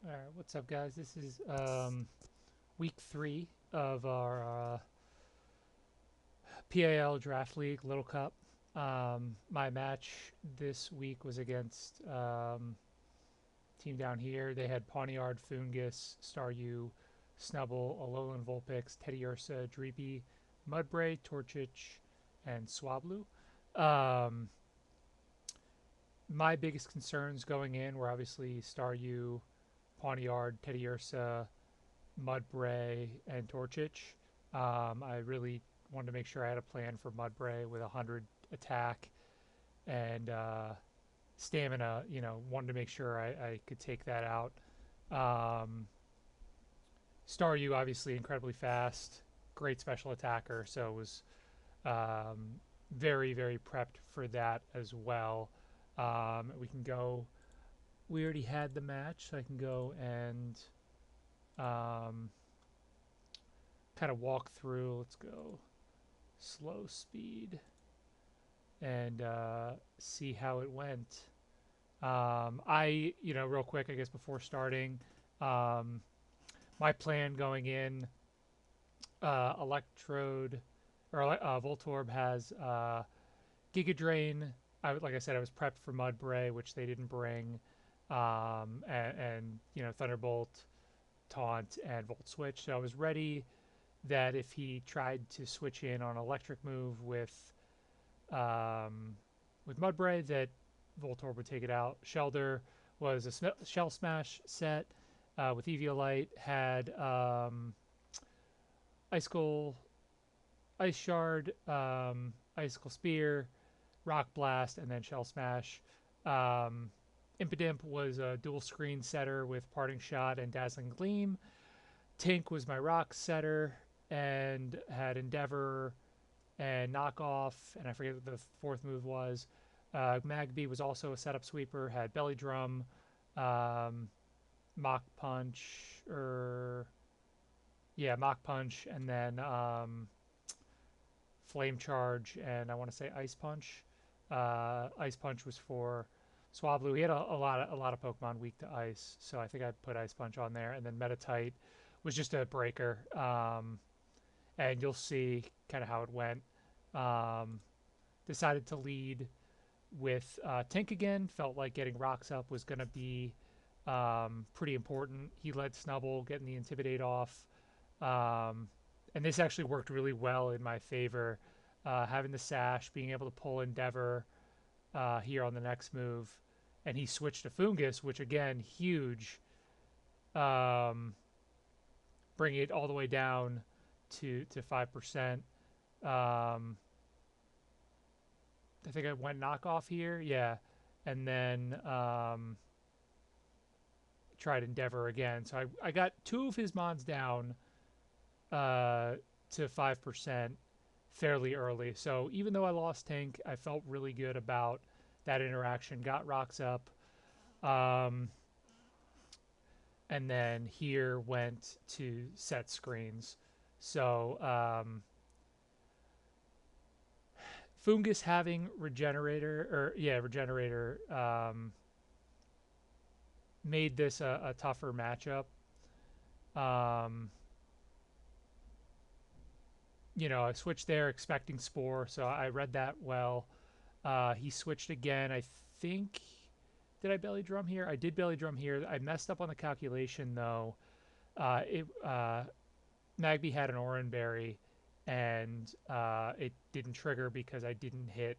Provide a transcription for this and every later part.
All right, what's up, guys? This is week 3 of our PAL Draft League Little Cup. My match this week was against team down here. They had Pawniard, Fungus, Staryu, Snubble, Alolan Vulpix, Teddiursa, Dreepy, Mudbray, Torchich, and Swablu. Um, my biggest concerns going in were obviously Staryu, Pawniard, Teddiursa, Mudbray, and Torchich. I really wanted to make sure I had a plan for Mudbray with 100 attack and stamina. Wanted to make sure I could take that out. Um, Staryu, obviously, incredibly fast, great special attacker, so was very, very prepped for that as well. We can go. We already had the match, so I can go and um, kind of walk through. Let's go slow speed and see how it went. Real quick, I guess before starting, um, my plan going in, Electrode or Voltorb has Giga Drain. Like I said, I was prepped for Mudbray, which they didn't bring, and Thunderbolt, Taunt, and Volt Switch. So I was ready that if he tried to switch in on electric move um, with Mudbray, that Voltorb would take it out. Shelder was a Shell Smash set with Eviolite, had Icicle, Ice Shard, Icicle Spear, Rock Blast, and then Shell Smash. Um, Impidimp was a dual screen setter with Parting Shot and Dazzling Gleam. Tink was my rock setter and had Endeavor and Knockoff, and I forget what the fourth move was. Magby was also a setup sweeper, had Belly Drum, um, Mach Punch, Mach Punch, and then Flame Charge, and I want to say Ice Punch. Ice Punch was for Swablu. He had a lot of Pokemon weak to ice, so I think I put Ice Punch on there, and then Metatite was just a breaker. And you'll see kind of how it went. Um, Decided to lead with Tink again. Felt like getting rocks up was going to be pretty important. He led Snubble, getting the Intimidate off. Um, and this actually worked really well in my favor. Having the Sash, being able to pull Endeavor here on the next move. And he switched to Fungus, which again, huge. Um, Bring it all the way down to 5%. I think I went knockoff here, yeah, and then tried Endeavor again. So I got two of his mons down to 5% fairly early. So even though I lost Tank, I felt really good about that interaction. Got rocks up, um, and then here went to set screens. So Fungus having Regenerator made this a tougher matchup. Um, I switched there expecting Spore, so I read that well. He switched again. I think, did I belly drum here? I did belly drum here. I messed up on the calculation though. Magby had an Oran Berry, and it didn't trigger because I didn't hit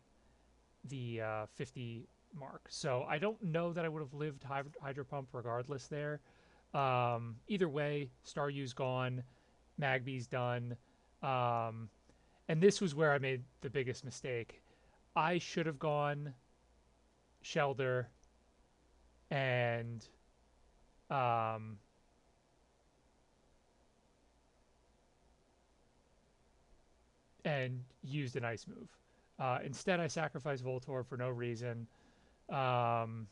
the 50 mark. So I don't know that I would have lived Hydro Pump regardless there. Either way, Staryu's gone, Magby's done. Um, and this was where I made the biggest mistake. I should have gone Shelder and um, used an ice move. Instead, I sacrificed Voltorb for no reason. Um,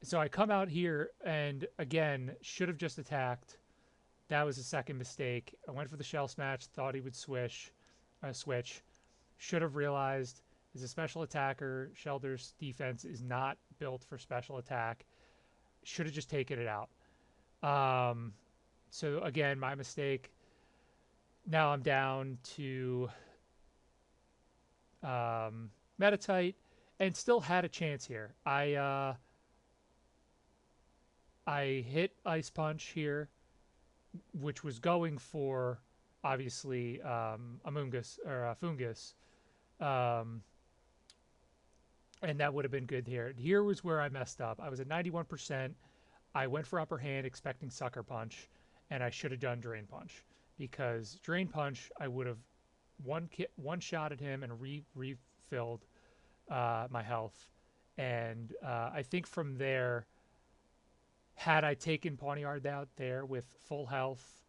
so I come out here and again should have just attacked. That was a second mistake. I went for the Shell Smash, thought he would switch. Should have realized as a special attacker, Shelder's defense is not built for special attack. should have just taken it out. Um, so again, my mistake. Now I'm down to Metatite, and still had a chance here. I hit Ice Punch here, which was going for obviously Amoongus or Fungus, um, and that would have been good here. Here was where I messed up. I was at 91%. I went for upper hand expecting Sucker Punch, and I should have done Drain Punch because Drain Punch I would have one shot at him and refilled my health, and I think from there, had I taken Pawniard out there with full health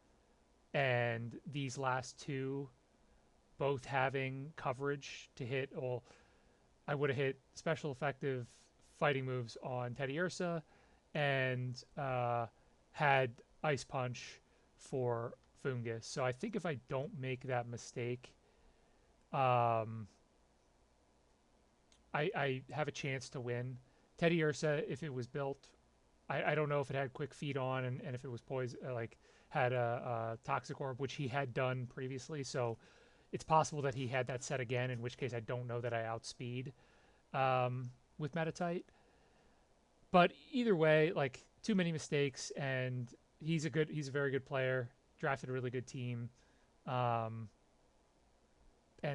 and these last two both having coverage to hit, well, I would have hit special effective fighting moves on Teddiursa and had Ice Punch for Fungus. So I think if I don't make that mistake, I have a chance to win. Teddiursa, if it was built, I don't know if it had quick feet on and if it was poison, like had a toxic orb, which he had done previously. So it's possible that he had that set again, in which case I don't know that I outspeed with Metatite. But either way, like too many mistakes, and he's a very good player. Drafted a really good team, and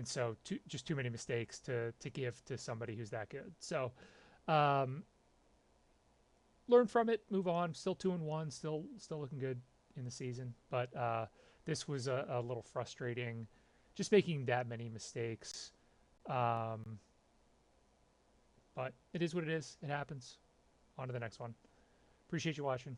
so just too many mistakes to give to somebody who's that good. So learn from it, move on. Still 2-1, still looking good in the season, but this was a little frustrating, just making that many mistakes. But it is what it is. It happens. On to the next one. Appreciate you watching.